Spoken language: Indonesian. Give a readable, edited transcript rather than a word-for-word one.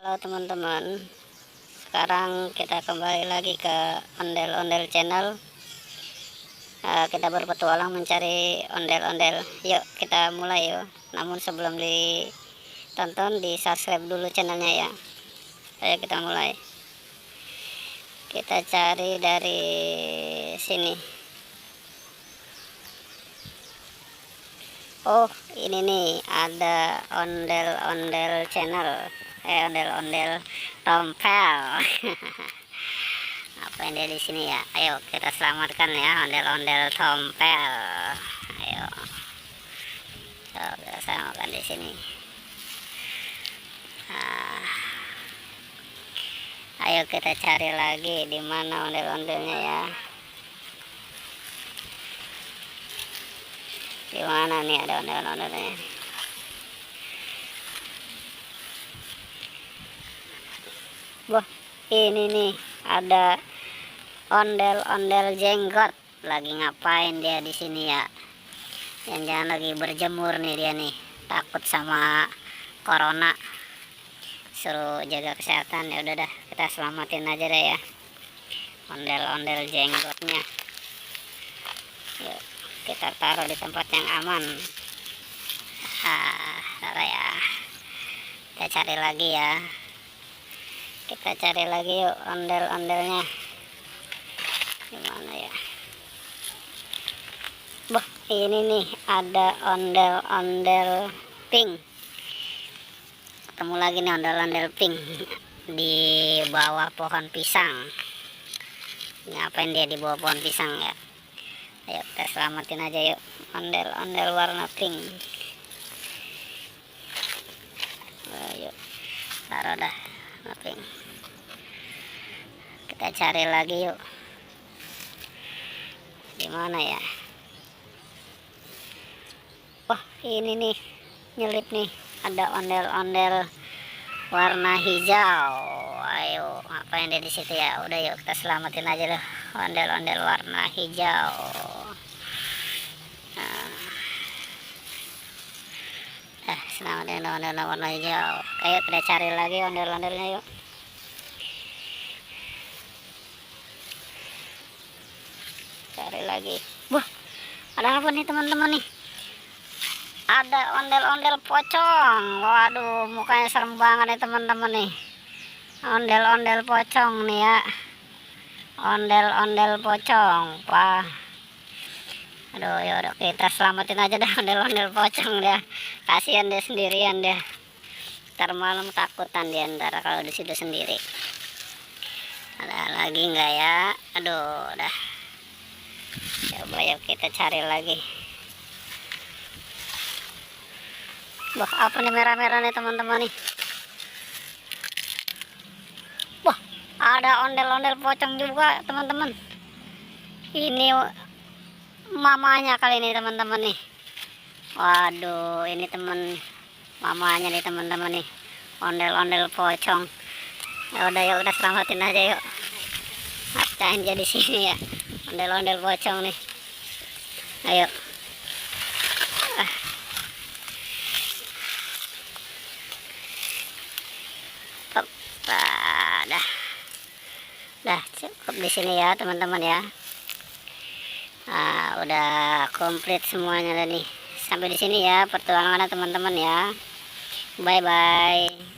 Halo teman-teman, sekarang kita kembali lagi ke ondel-ondel channel. Kita berpetualang mencari ondel-ondel. Yuk kita mulai yuk. Namun sebelum ditonton, di subscribe dulu channelnya ya. Ayo kita mulai. Kita cari dari sini. Oh ini nih, ada ondel-ondel channel. Ondel-ondel tompel. Apa yang dia di sini ya? Ayo kita selamatkan ya ondel-ondel tompel. Ayo, kita selamatkan di sini. Ayo kita cari lagi di mana ondel-ondelnya ya. Di mana nih ada ondel-ondelnya? Wah, ini nih ada ondel-ondel jenggot. Lagi ngapain dia di sini ya? Jangan lagi berjemur nih dia nih. Takut sama corona. Suruh jaga kesehatan. Ya udah dah, kita selamatin aja deh ya. Ondel-ondel jenggotnya. Yuk, kita taruh di tempat yang aman. Ya. Kita cari lagi ya. Kita cari lagi yuk ondel-ondelnya. Gimana ya? Wah, ini nih ada ondel-ondel pink. Ketemu lagi nih ondel-ondel pink di bawah pohon pisang. Ngapain dia di bawah pohon pisang ya? Ayo kita selamatin aja yuk ondel-ondel warna pink. Ayo taruh dah pink. Kita cari lagi yuk. Di mana ya? Wah, ini nih nyelip nih. Ada ondel-ondel warna hijau. Ayo, ngapain dia di situ ya? Udah yuk kita selamatin aja deh ondel-ondel warna hijau. Selamatin ondel-ondel warna hijau. Ayo kita cari lagi ondel-ondelnya yuk. Cari lagi. Wah, ada apa nih teman-teman nih? Ada ondel-ondel pocong. Waduh, mukanya serem banget nih teman-teman nih. Ondel-ondel pocong nih ya. Ondel-ondel pocong. Wah. Aduh, yaudah kita selamatin aja dah ondel-ondel pocong dia. Kasihan dia sendirian dia. Ntar malam takutan dia ntar kalau di situ sendiri. Ada lagi nggak ya? Aduh, dah. Coba yuk kita cari lagi. Wah, apa nih merah-merah nih teman-teman nih? Wah, ada ondel-ondel pocong juga teman-teman. Ini mamanya kali ini teman-teman nih. Waduh, ini teman mamanya nih teman-teman nih. Ondel-ondel pocong. Ya udah yuk kita selamatin aja yuk. Ngapain dia di sini ya? Ondel-ondel pocong nih. Ayo. Dah cukup di sini ya teman-teman ya. Udah komplit semuanya nih. Sampai di sini ya pertualangan teman-teman ya. Bye bye.